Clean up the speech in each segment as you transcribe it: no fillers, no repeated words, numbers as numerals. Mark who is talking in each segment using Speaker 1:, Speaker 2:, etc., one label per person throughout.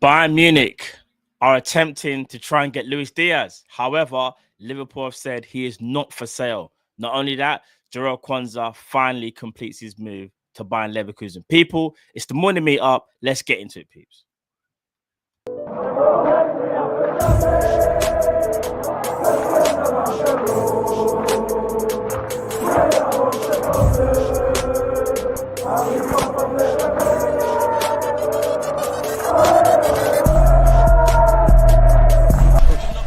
Speaker 1: Bayern Munich are attempting to try and get Luis Diaz. However, Liverpool have said he is not for sale. Not only that, Quansah finally completes his move to Bayern Leverkusen. People, it's the morning meet up. Let's get into it, peeps.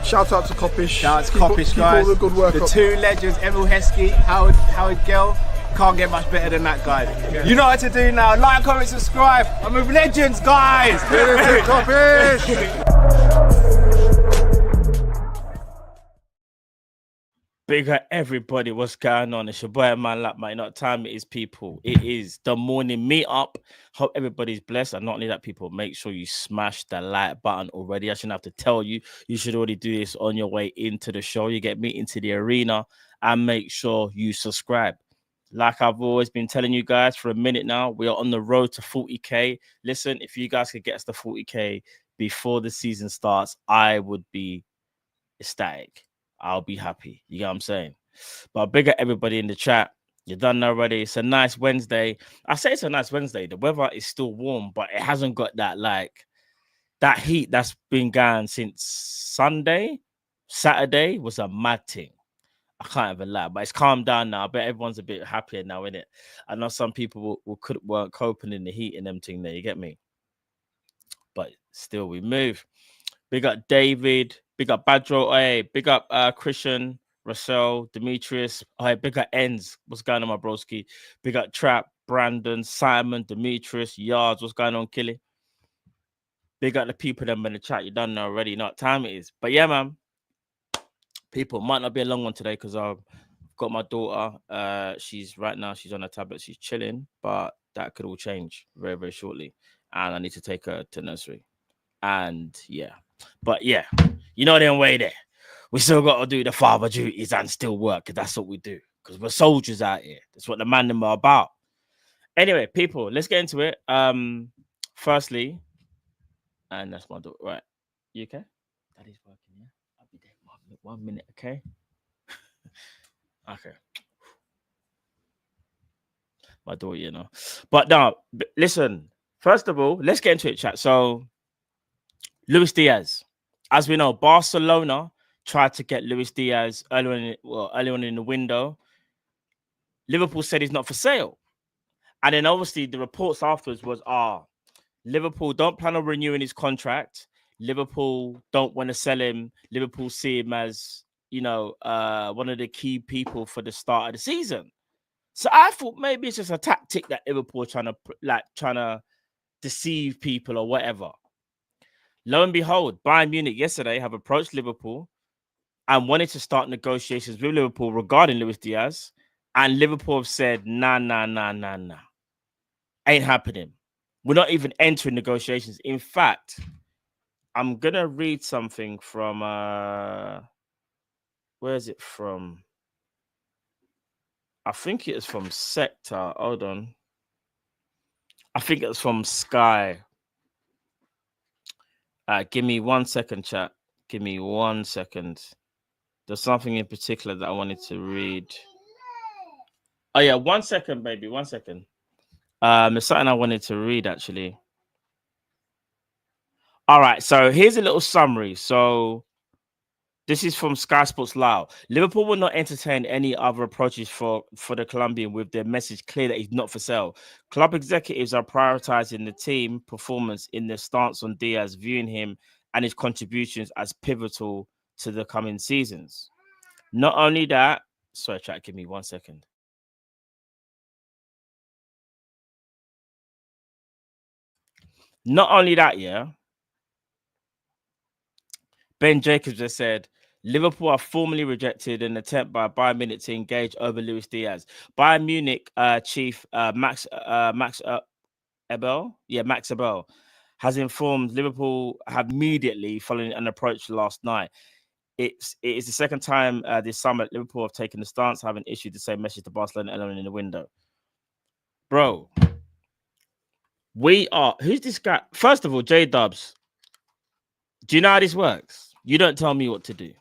Speaker 2: Shout out to Kopish.
Speaker 3: Shout out to Kopish, guys.
Speaker 2: Keep all the good work
Speaker 3: the
Speaker 2: up.
Speaker 3: Two legends, Emil Heskey, Howard Gill. Can't get much better than that, guys. Yeah. You know what to do now. Like, comment, subscribe. I'm with legends, guys.
Speaker 2: Kopish.
Speaker 1: Bigger everybody, what's going on? It's your boy, man. Like, my not time it is, people. It is the morning meetup. Hope everybody's blessed. And not only that, people, make sure you smash the like button already. I shouldn't have to tell you. You should already do this on your way into the show. You get me into the arena, and make sure you subscribe. Like I've always been telling you guys for a minute now, we are on the road to 40K. Listen, if you guys could get us to 40K before the season starts, I would be ecstatic. I'll be happy. You get what I'm saying? But big up everybody in the chat. You're done already. It's a nice Wednesday. I say it's a nice Wednesday. The weather is still warm, but it hasn't got that heat that's been going since Sunday. Saturday was a mad thing. I can't even lie, but it's calmed down now. I bet everyone's a bit happier now, innit? I know some people weren't coping in the heat and them thing there. You get me? But still, we move. Big up David. Big up Badro. Hey, big up Christian, Russell, Demetrius. Hey, big up Enz. What's going on, my broski? Big up Trap, Brandon, Simon, Demetrius, Yards. What's going on, Killy? Big up the people them in the chat. You don't know already. Not time it is. But yeah, man. People, might not be a long one today because I've got my daughter. She's on her tablet. She's chilling, but that could all change very, very shortly. And I need to take her to nursery. And yeah. But yeah, you know them way there. We still got to do the father duties and still work, because that's what we do. Because we're soldiers out here. That's what the man them are about. Anyway, people, let's get into it. Firstly, and that's my daughter. Right. You okay? Daddy's working, yeah? I'll be there 1 minute, okay? Okay. My daughter, you know. But now, listen. First of all, let's get into it, chat. So, Luis Diaz. As we know, Barcelona tried to get Luis Diaz early on in the window. Liverpool said he's not for sale. And then obviously the reports afterwards was, Liverpool don't plan on renewing his contract. Liverpool don't want to sell him. Liverpool see him as, one of the key people for the start of the season. So I thought maybe it's just a tactic that Liverpool are trying to deceive people or whatever. Lo and behold, Bayern Munich yesterday have approached Liverpool and wanted to start negotiations with Liverpool regarding Luis Diaz. And Liverpool have said, nah. Ain't happening. We're not even entering negotiations. In fact, I'm going to read something from, where is it from? I think it is from Sector. Hold on. I think it was from Sky. Give me 1 second, chat. Give me 1 second. There's something in particular that I wanted to read. Oh, yeah. 1 second, baby. 1 second. There's something I wanted to read, actually. All right. So here's a little summary. So this is from Sky Sports Lao. Liverpool will not entertain any other approaches for the Colombian, with their message clear that he's not for sale. Club executives are prioritizing the team performance in their stance on Diaz, viewing him and his contributions as pivotal to the coming seasons. Not only that, sorry, chat, give me 1 second. Not only that, yeah. Ben Jacobs has said, Liverpool are formally rejected an attempt by Bayern Munich to engage over Luis Diaz. Bayern Munich chief Max Ebel, has informed Liverpool have immediately following an approach last night. It is the second time this summer Liverpool have taken the stance, having issued the same message to Barcelona alone in the window. Bro, who's this guy? First of all, J Dubs, Do you know how this works? You don't tell me what to do.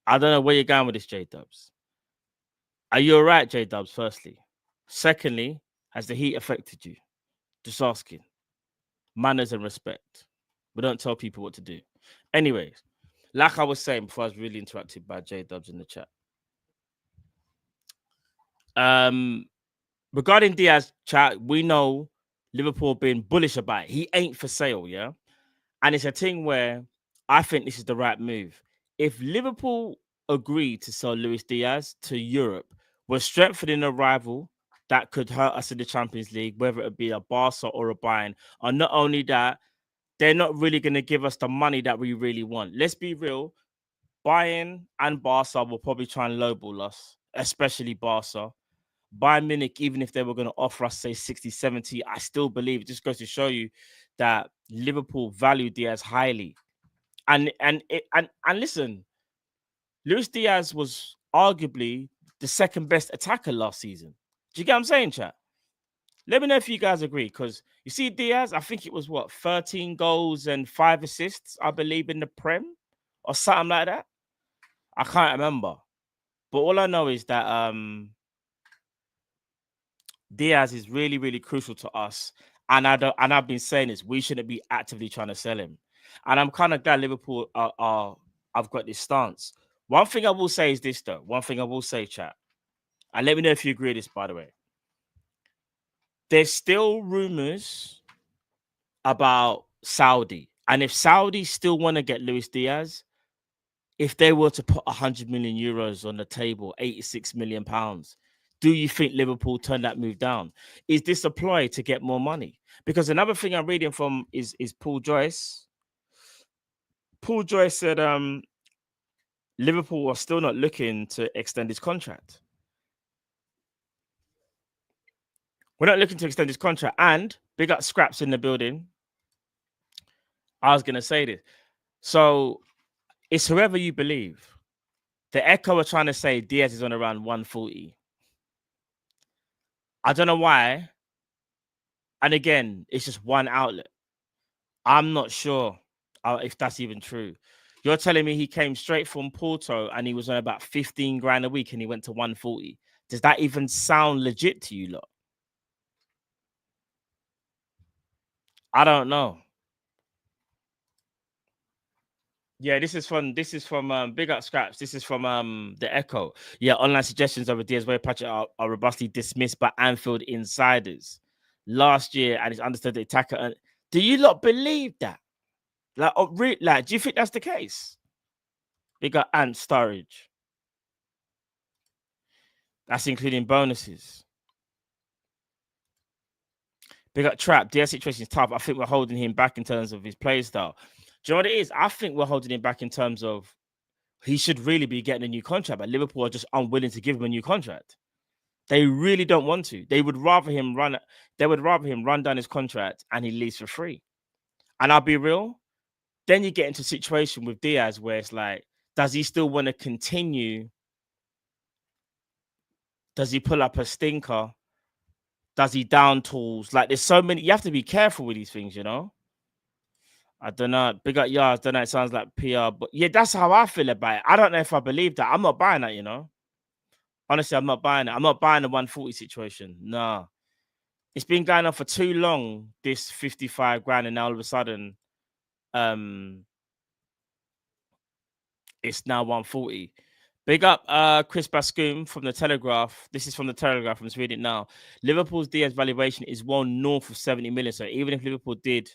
Speaker 1: I don't know where you're going with this, J-Dubs. Are you all right, J-Dubs, firstly? Secondly, has the heat affected you? Just asking. Manners and respect. We don't tell people what to do. Anyways, like I was saying before I was really interrupted by J-Dubs in the chat. Regarding Diaz, chat, we know Liverpool being bullish about it. He ain't for sale, yeah? And it's a thing where I think this is the right move. If Liverpool agree to sell Luis Diaz to Europe, we're strengthening a rival that could hurt us in the Champions League, whether it be a Barca or a Bayern. And not only that, they're not really going to give us the money that we really want. Let's be real. Bayern and Barca will probably try and lowball us, especially Barca. Bayern Munich, even if they were going to offer us, say, 60, 70, I still believe it just goes to show you that Liverpool value Diaz highly. And listen, Luis Diaz was arguably the second best attacker last season. Do you get what I'm saying, chat? Let me know if you guys agree, because you see Diaz, I think it was 13 goals and 5 assists, I believe, in the Prem or something like that. I can't remember. But all I know is that Diaz is really, really crucial to us. And I've been saying this, we shouldn't be actively trying to sell him. And I'm kind of glad Liverpool I've got this stance. One thing I will say is this, though. One thing I will say, chat. And let me know if you agree with this, by the way. There's still rumors about Saudi. And if Saudi still want to get Luis Diaz, if they were to put 100 million euros on the table, 86 million pounds, do you think Liverpool turn that move down? Is this a ploy to get more money? Because another thing I'm reading from is Paul Joyce. Paul Joyce said Liverpool are still not looking to extend his contract. We're not looking to extend his contract. And big up Scraps in the building. I was going to say this. So it's whoever you believe. The Echo are trying to say Diaz is on around 140. I don't know why. And again, it's just one outlet. I'm not sure if that's even true. You're telling me he came straight from Porto and he was on about 15 grand a week and he went to 140. Does that even sound legit to you lot? I don't know. Yeah, this is from Big Up Scraps. This is from the Echo. Yeah, online suggestions of a Diaz way patch are robustly dismissed by Anfield insiders last year, and it's understood the attacker. Do you lot believe that? Like, do you think that's the case? Big up Ant Sturridge. That's including bonuses. Big up Trap. Their situation is tough. I think we're holding him back in terms of his play style. Do you know what it is? I think we're holding him back in terms of he should really be getting a new contract, but Liverpool are just unwilling to give him a new contract. They really don't want to. They would rather him run down his contract and he leaves for free. And I'll be real. Then you get into a situation with Diaz where it's like, does he still want to continue? Does he pull up a stinker? Does he down tools? Like, there's so many. You have to be careful with these things, you know? I don't know. Big up yards. Don't know. It sounds like PR, but yeah, that's how I feel about it. I don't know if I believe that. I'm not buying that, you know? Honestly, I'm not buying it. I'm not buying the 140 situation. No. It's been going on for too long, this 55 grand, and now all of a sudden, it's now 140. Big up Chris Bascoum from the Telegraph. This is from the Telegraph. I'm just reading it now. Liverpool's Diaz valuation is well north of 70 million. So even if Liverpool did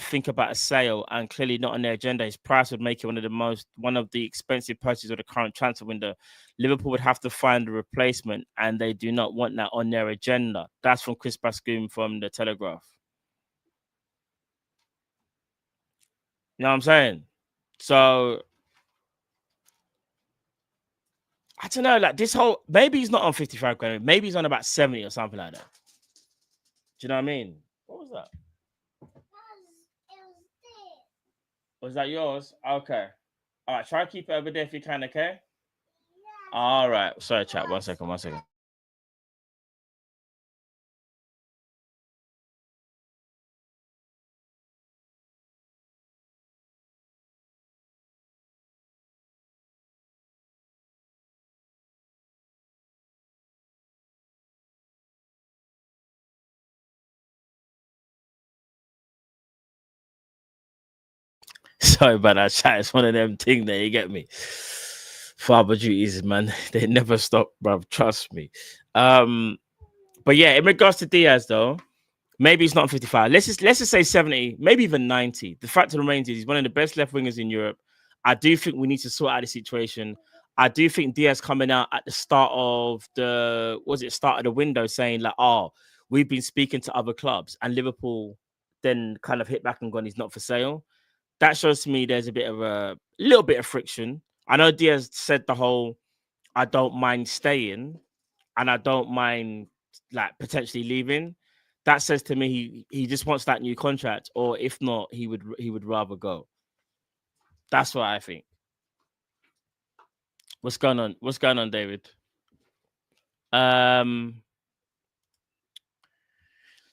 Speaker 1: think about a sale and clearly not on their agenda, his price would make it one of the expensive purchases of the current transfer window. Liverpool would have to find a replacement, and they do not want that on their agenda. That's from Chris Bascoum from the Telegraph. You know what I'm saying? So I don't know, like this whole, maybe he's not on 55 grand, maybe he's on about 70 or something like that. Do you know what I mean? What was that? Was that yours? Okay. All right, try to keep it over there if you can, okay? All right. Sorry, chat. 1 second. Sorry about that chat. It's one of them things that you get me. Father duties, man. They never stop, bro. Trust me. But yeah, in regards to Diaz, though, maybe it's not 55. Let's just say 70, maybe even 90. The fact of the remains is he's one of the best left wingers in Europe. I do think we need to sort out the situation. I do think Diaz coming out at the start of the window saying like, oh, we've been speaking to other clubs, and Liverpool then kind of hit back and gone, he's not for sale. That shows to me there's a little bit of friction. I know Diaz said the whole, I don't mind staying and I don't mind like potentially leaving. That says to me he just wants that new contract, or if not, he would rather go. That's what I think. What's going on? What's going on, David?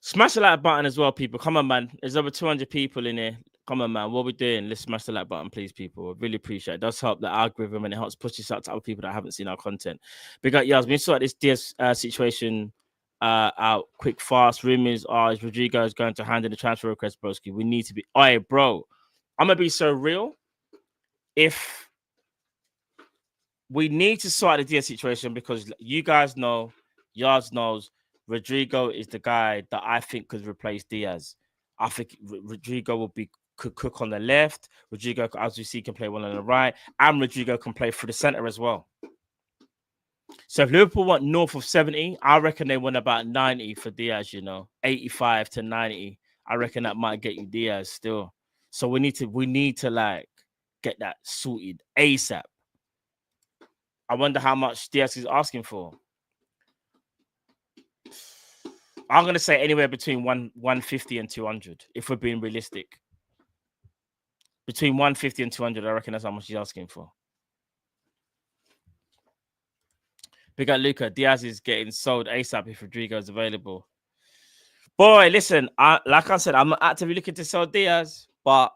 Speaker 1: Smash the like button as well, people. Come on, man. There's over 200 people in here. Come on, man. What we doing? Let's smash the like button, please, people. I really appreciate it. It does help the algorithm and it helps push this out to other people that haven't seen our content. Big up, Yaz. We saw this Diaz situation out quick, fast. Rumors are is Rodrigo is going to hand in the transfer request, broski. We need to be. All right, bro. I'm gonna be so real. If we need to sort out the Diaz situation, because you guys know, Yaz knows, Rodrigo is the guy that I think could replace Diaz. I think Rodrigo could cook on the left. Rodrigo, as we see, can play one on the right, and Rodrigo can play through the center as well. So if Liverpool want north of 70, I reckon they want about 90 for Diaz, 85 to 90. I reckon that might get you Diaz still. So we need to like get that sorted ASAP. I wonder how much Diaz is asking for. I'm going to say anywhere between 150 and 200, if we're being realistic. Between 150 and 200, I reckon that's how much he's asking for. Big up Luca. Diaz is getting sold ASAP if Rodrigo is available. Boy, listen, like I said, I'm not actively looking to sell Diaz, but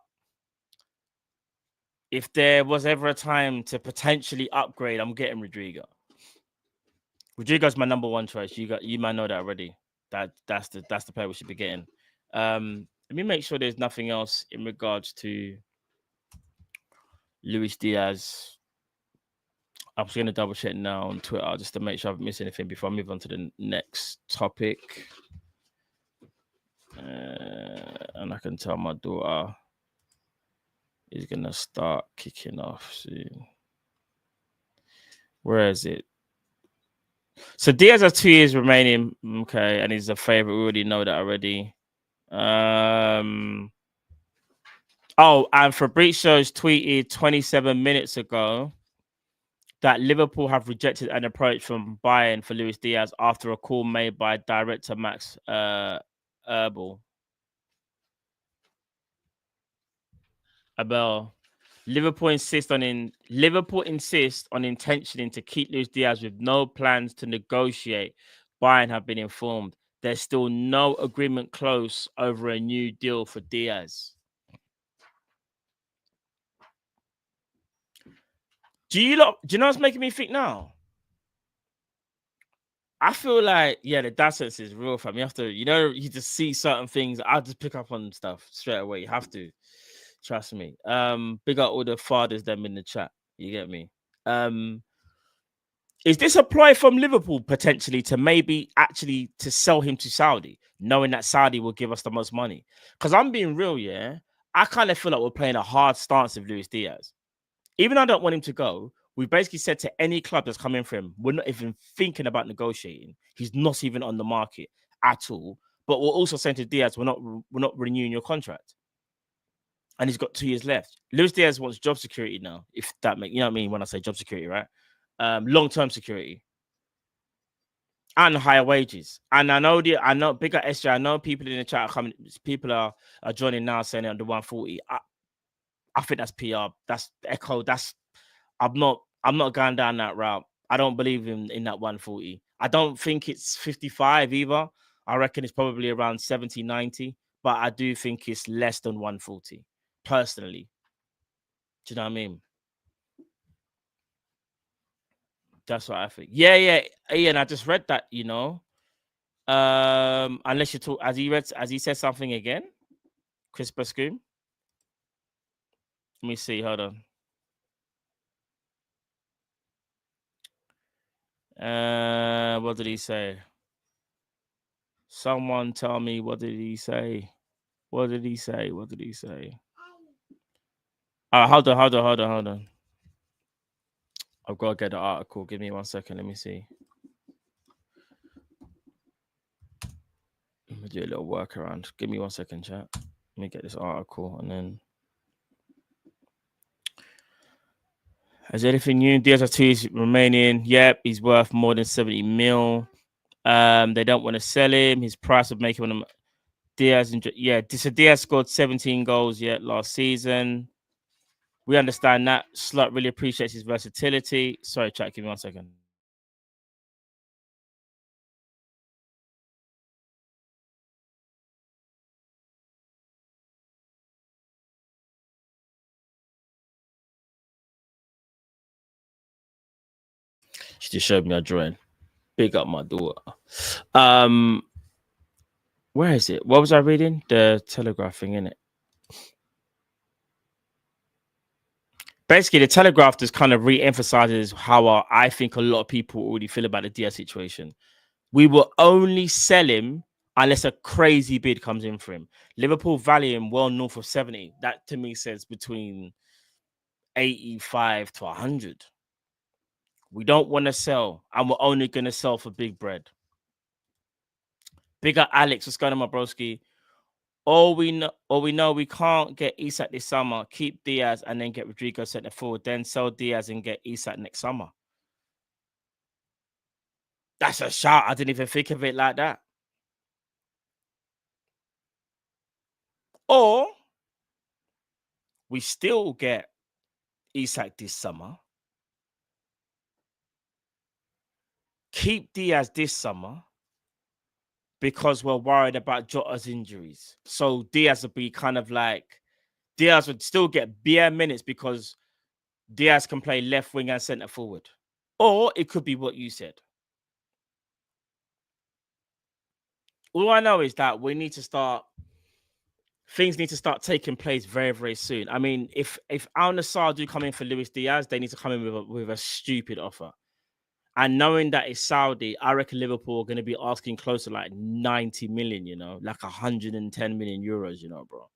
Speaker 1: if there was ever a time to potentially upgrade, I'm getting Rodrigo. Rodrigo's my number one choice. You might know that already. That's the player we should be getting. Let me make sure there's nothing else in regards to Luis Diaz. I'm just going to double check now on Twitter just to make sure I haven't missed anything before I move on to the next topic. And I can tell my daughter is going to start kicking off soon. Where is it? So Diaz has 2 years remaining. Okay, and he's a favorite. We already know that already. And Fabrizio's tweeted 27 minutes ago that Liverpool have rejected an approach from Bayern for Luis Diaz after a call made by director Max Abel. Liverpool insist on intentioning to keep Luis Diaz with no plans to negotiate. Bayern have been informed. There's still no agreement close over a new deal for Diaz. Do you know what's making me think now? I feel like, the dad sense is real, fam. You have to, you just see certain things. I just pick up on stuff straight away. You have to. Trust me. Big up all the fathers them in the chat. You get me? Is this a ploy from Liverpool potentially to maybe actually to sell him to Saudi, knowing that Saudi will give us the most money? Because I'm being real, I kind of feel like we're playing a hard stance with Luis Diaz. Even though I don't want him to go, we basically said to any club that's coming for him, we're not even thinking about negotiating. He's not even on the market at all. But we're also saying to Diaz, we're not renewing your contract. And he's got 2 years left. Luis Diaz wants job security now, if that makes, you know what I mean when I say job security, right? Long-term security. And higher wages. And I know bigger SJ, I know people in the chat are coming, people are joining now saying under 140. I think that's PR. That's echo. I'm not going down that route. I don't believe in that 140. I don't think it's 55 either. I reckon it's probably around 70, 90. But I do think it's less than 140. Personally. Do you know what I mean? That's what I think. Yeah. Ian, I just read that, Unless you talk, as he said something again, Chris Bascoon. Let me see. Hold on. What did he say? Someone tell me, what did he say? What did he say? What did he say? Hold on. I've got to get the article. Give me 1 second. Let me see. Let me do a little workaround. Give me 1 second, chat. Let me get this article and then. Is there anything new? Diaz has 2 years remaining. Yep, he's worth more than 70 mil. They don't want to sell him. His price of making him. Diaz, so Diaz scored 17 goals last season. We understand that. Slut really appreciates his versatility. Sorry, chat. Give me 1 second. She just showed me a drawing. Big up my daughter. Where is it? What was I reading? The Telegraph thing, innit? Basically, the Telegraph just kind of re-emphasizes how I think a lot of people already feel about the Diaz situation. We will only sell him unless a crazy bid comes in for him. Liverpool value him well north of 70. That to me says between 85 to 100. We don't want to sell, and we're only going to sell for big bread. Big up Alex. What's going on, my broski? All we know, we can't get Isak this summer. Keep Diaz and then get Rodrigo centre forward. Then sell Diaz and get Isak next summer. That's a shout. I didn't even think of it like that. Or we still get Isak this summer. Keep Diaz this summer because we're worried about Jota's injuries. So Diaz would be kind of like, Diaz would still get bare minutes because Diaz can play left wing and centre forward. Or it could be what you said. All I know is that things need to start taking place very, very soon. I mean, if Al Nassr do come in for Luis Diaz, they need to come in with a stupid offer. And knowing that it's Saudi, I reckon Liverpool are going to be asking close to like 90 million, like 110 million euros, bro.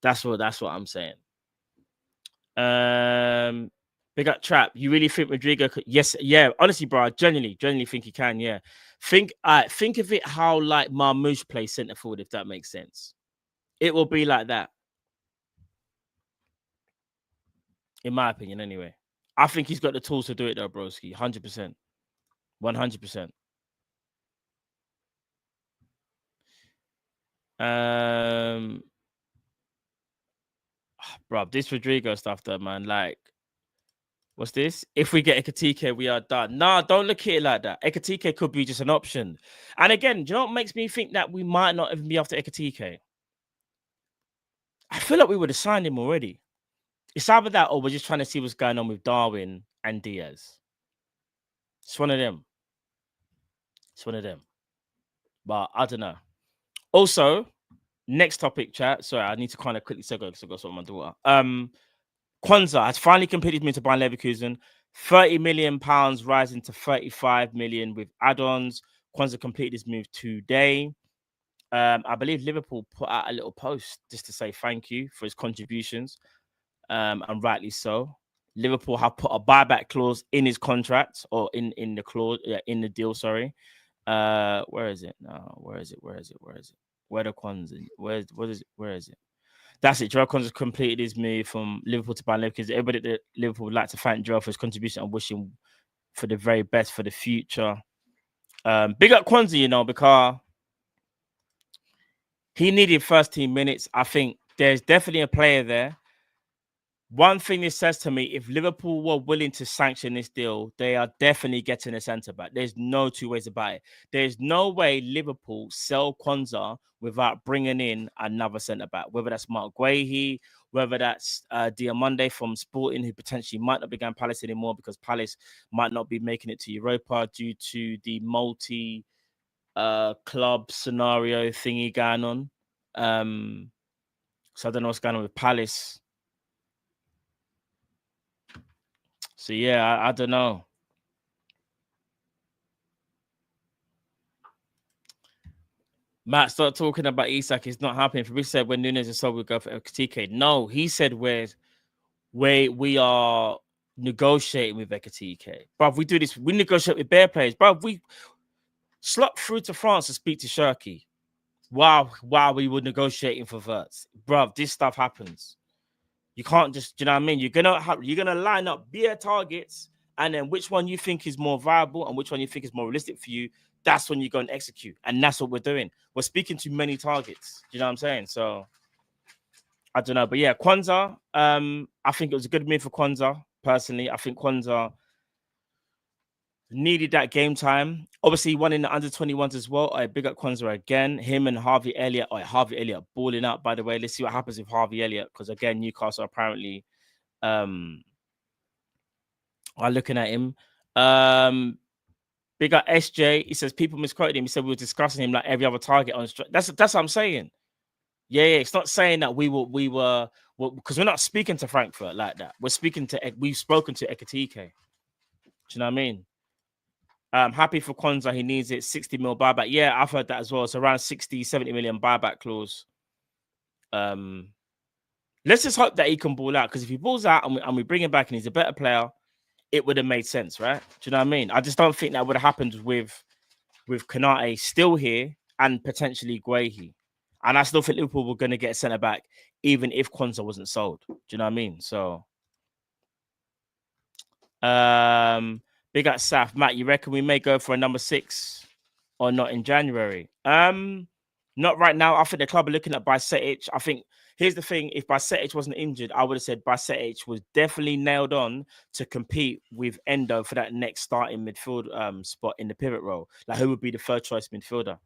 Speaker 1: That's what I'm saying. Big up Trap. You really think Rodrigo could? Yes, yeah. Honestly, bro, I genuinely think he can. Yeah. Think of it how like Marmoush plays centre forward, if that makes sense. It will be like that. In my opinion, anyway. I think he's got the tools to do it though, broski. 100%. 100%. Bro, this Rodrigo stuff though, man. Like, what's this? If we get Ekatike, we are done. Nah, don't look at it like that. Ekatike could be just an option. And again, do you know what makes me think that we might not even be after Ekatike? I feel like we would have signed him already. It's either that or we're just trying to see what's going on with Darwin and Diaz. It's one of them. But I don't know. Also, next topic, chat. Sorry, I need to kind of quickly segue because I've got something with my daughter. Quansah has finally completed his move to Bayern Leverkusen. £30 million rising to 35 million with add-ons. Quansah completed his move today. I believe Liverpool put out a little post just to say thank you for his contributions. And rightly so. Liverpool have put a buyback clause in his contract or in the clause in the deal. Sorry. Where is it now? Where is it? Where the Quansah? Where is it? That's it. Joel Quansah completed his move from Liverpool to Bayern Leverkusen. Everybody at Liverpool would like to thank Joel for his contribution and wish him for the very best for the future. Big up Quansah, because he needed first team minutes. I think there's definitely a player there. One thing this says to me, if Liverpool were willing to sanction this deal, they are definitely getting a centre back. There's no two ways about it. There's no way Liverpool sell Quansah without bringing in another centre back, whether that's Mark Guehi, whether that's Diamande from Sporting, who potentially might not be going Palace anymore because Palace might not be making it to Europa due to the multi-club scenario thingy going on. So I don't know what's going on with Palace. So yeah, I don't know. Matt, start talking about Isak. It's not happening. Fabrice said when Nunes is sold, we'll go for Ekatike. No, he said we are negotiating with Ekatike. Bruv, we do this. We negotiate with bare players. Bruv, we slot through to France to speak to Shirky. Wow, we were negotiating for Verts. Bruv, this stuff happens. You can't just, do you know what I mean? You're gonna line up bare targets, and then which one you think is more viable and which one you think is more realistic for you, that's when you go and execute. And that's what we're doing. We're speaking to many targets. Do you know what I'm saying? So I don't know. But yeah, Quansah, I think it was a good move for Quansah, personally. I think Quansah needed that game time. Obviously, he won in the under-21s as well. I big up Quansah again. Him and Harvey Elliott. Harvey Elliott balling out, by the way. Let's see what happens with Harvey Elliott, because again, Newcastle apparently are looking at him. Big up SJ. He says people misquoted him. He said we were discussing him like every other target on strike. That's what I'm saying. Yeah. It's not saying that we were because we're not speaking to Frankfurt like that. We've spoken to Ekatike. Do you know what I mean? Happy for Quansah. He needs it. 60 mil buyback. Yeah, I've heard that as well. It's around 60, 70 million buyback clause. Let's just hope that he can ball out, because if he balls out and we bring him back and he's a better player, it would have made sense, right? Do you know what I mean? I just don't think that would have happened with Konate still here and potentially Guehi. And I still think Liverpool were going to get a centre back even if Quansah wasn't sold. Do you know what I mean? So, big up Saf. Matt, you reckon we may go for a number 6 or not in January? Not right now. I think the club are looking at Bajcetic. I think here's the thing: if Bajcetic wasn't injured, I would have said Bajcetic was definitely nailed on to compete with Endo for that next starting midfield spot in the pivot role. Like, who would be the third choice midfielder?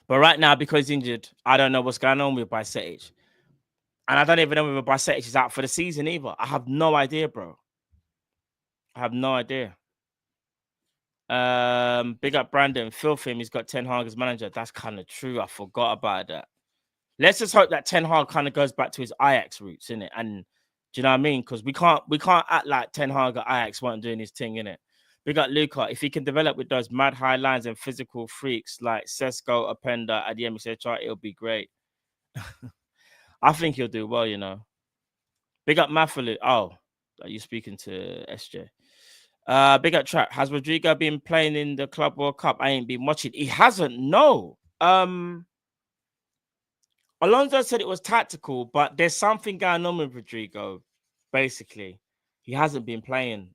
Speaker 1: But right now, because he's injured, I don't know what's going on with Bajcetic. And I don't even know if Bajcetic is out for the season either. I have no idea, bro. I have no idea. Big up Brandon. Filth him. He's got Ten Hag as manager. That's kind of true. I forgot about that. Let's just hope that Ten Hag kind of goes back to his Ajax roots, innit? And do you know what I mean? Because we can't act like Ten Hag at Ajax weren't doing his thing, innit? Big up Luca. If he can develop with those mad high lines and physical freaks like Sesko, Openda, Adiem, etc., it'll be great. I think he'll do well, you know. Big up Mafalu. Oh, are you speaking to SJ? Big up Trap. Has Rodrigo been playing in the Club World Cup? I ain't been watching. He hasn't. No. Alonso said it was tactical, but there's something going on with Rodrigo. Basically, he hasn't been playing.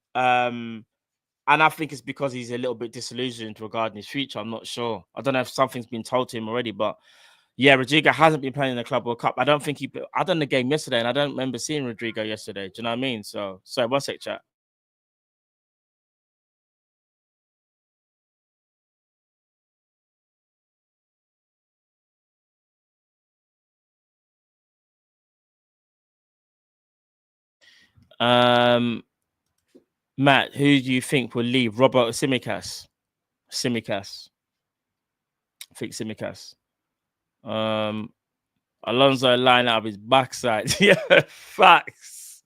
Speaker 1: And I think it's because he's a little bit disillusioned regarding his future. I'm not sure. I don't know if something's been told to him already, but yeah, Rodrigo hasn't been playing in the Club World Cup. I don't think I done the game yesterday, and I don't remember seeing Rodrigo yesterday. Do you know what I mean? So, sorry, one sec, chat. Matt, who do you think will leave? Robert or Tsimikas? Tsimikas. I think Tsimikas. Alonso line out of his backside. Yeah, facts.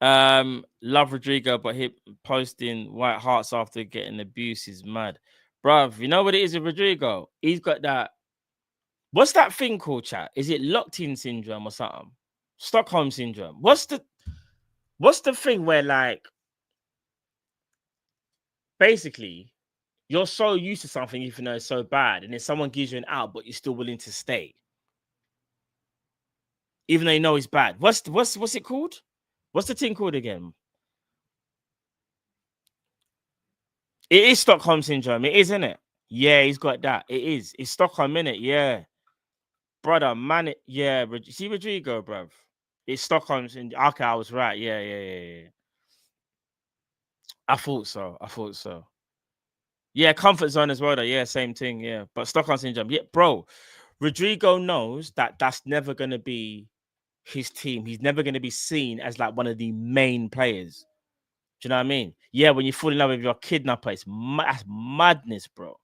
Speaker 1: Love Rodrigo, but he posting white hearts after getting abuse is mad. Bruv, you know what it is with Rodrigo? He's got that. What's that thing called, chat? Is it locked-in syndrome or something? Stockholm syndrome. What's the thing where, like, basically you're so used to something even though it's so bad, and then someone gives you an out, but you're still willing to stay, even though you know it's bad. What's it called? What's the thing called again? It is Stockholm syndrome. It is, isn't it? Yeah, he's got that. It is. It's Stockholm, innit? Yeah, brother, man. Yeah, see Rodrigo, bruv. It's Stockholm syndrome. Okay, I was right. Yeah. I thought so. Yeah, comfort zone as well, though. Yeah, same thing. Yeah, but Stockholm syndrome. Yeah, bro. Rodrigo knows that that's never going to be his team. He's never going to be seen as like one of the main players. Do you know what I mean? Yeah, when you fall in love with your kidnapper, that's madness, bro.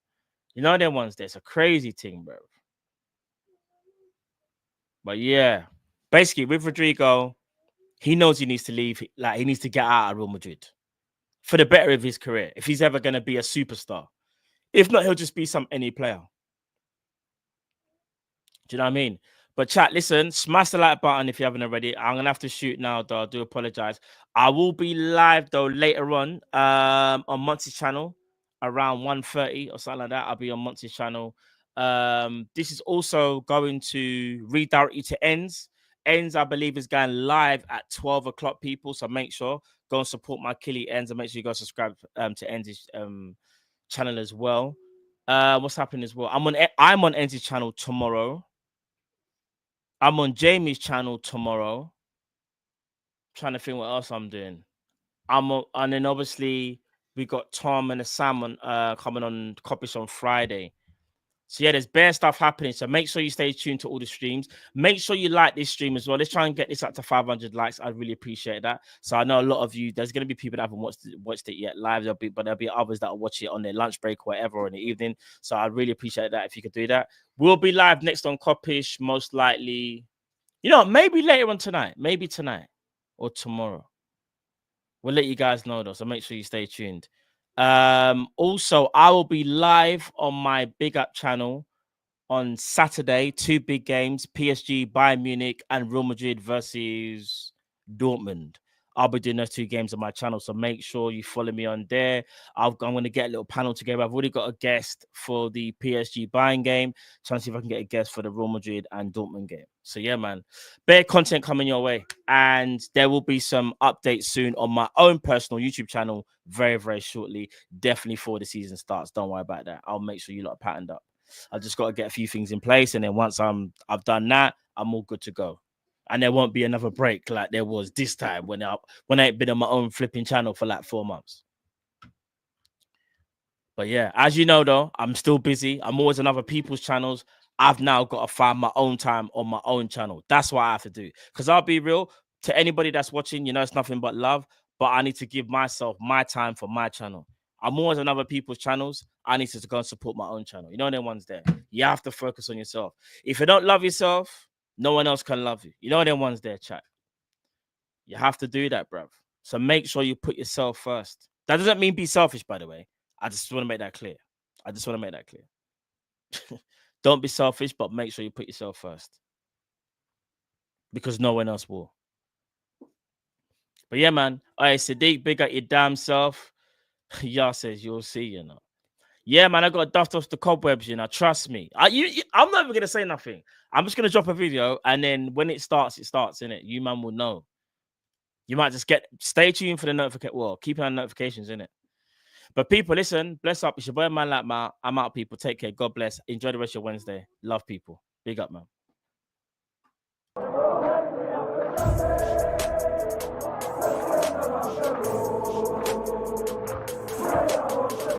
Speaker 1: You know them ones. That's a crazy thing, bro. But yeah, Basically, with Rodrigo, he knows he needs to leave. Like, he needs to get out of Real Madrid for the better of his career. If he's ever going to be a superstar, if not, he'll just be any player. Do you know what I mean? But chat, listen, smash the like button if you haven't already. I'm gonna have to shoot now, though. I do apologize. I will be live though later on Monty's channel around 1:30 or something like that. I'll be on Monty's channel. This is also going to redirect you to Ends. Ends, I believe, is going live at 12 o'clock, people. So make sure go and support my Killy Ends and make sure you go subscribe to Ends' channel as well. What's happening as well? I'm on Ends' channel tomorrow. I'm on Jamie's channel tomorrow. Trying to think what else I'm doing. And then obviously we got Tom and Sam coming on Kopish on Friday. So yeah, there's bare stuff happening. So make sure you stay tuned to all the streams. Make sure you like this stream as well. Let's try and get this up to 500 likes. I'd really appreciate that. So I know a lot of you, there's going to be people that haven't watched it yet live. But there'll be others that will watch it on their lunch break or whatever or in the evening. So I'd really appreciate that if you could do that. We'll be live next on Kopish, most likely. You know, maybe later on tonight. Maybe tonight or tomorrow. We'll let you guys know though. So make sure you stay tuned. Also, I will be live on my Big Up channel on Saturday. 2 big games: PSG, Bayern Munich, and Real Madrid versus Dortmund. I'll be doing those 2 games on my channel, so make sure you follow me on there. I'm going to get a little panel together. I've already got a guest for the PSG Bayern game. Trying to see if I can get a guest for the Real Madrid and Dortmund game. So yeah, man, bare content coming your way, and there will be some updates soon on my own personal YouTube channel very, very shortly. Definitely before the season starts. Don't worry about that. I'll make sure you lot are patterned up. I just got to get a few things in place, and then once I've done that, I'm all good to go. And there won't be another break like there was this time when I ain't been on my own flipping channel for like 4 months. But yeah, as you know though, I'm still busy. I'm always on other people's channels. I've now got to find my own time on my own channel. That's what I have to do. Because I'll be real, to anybody that's watching, you know, it's nothing but love. But I need to give myself my time for my channel. I'm always on other people's channels. I need to go and support my own channel. You know, them ones there. You have to focus on yourself. If you don't love yourself, no one else can love you. You know, them ones there, chat. You have to do that, bruv. So make sure you put yourself first. That doesn't mean be selfish, by the way. I just want to make that clear. Don't be selfish, but make sure you put yourself first. Because no one else will. But yeah, man. All right, Sadiq, big up your damn self. Yah says you'll see, you know. Yeah, man, I got to dust off the cobwebs, you know. Trust me. I'm not even going to say nothing. I'm just going to drop a video, and then when it starts, innit? You, man, will know. You might just stay tuned for the notification. Well, keep on notifications, innit? But people, listen, bless up. It's your boy, man, like, man. I'm out, people. Take care. God bless. Enjoy the rest of your Wednesday. Love, people. Big up, man.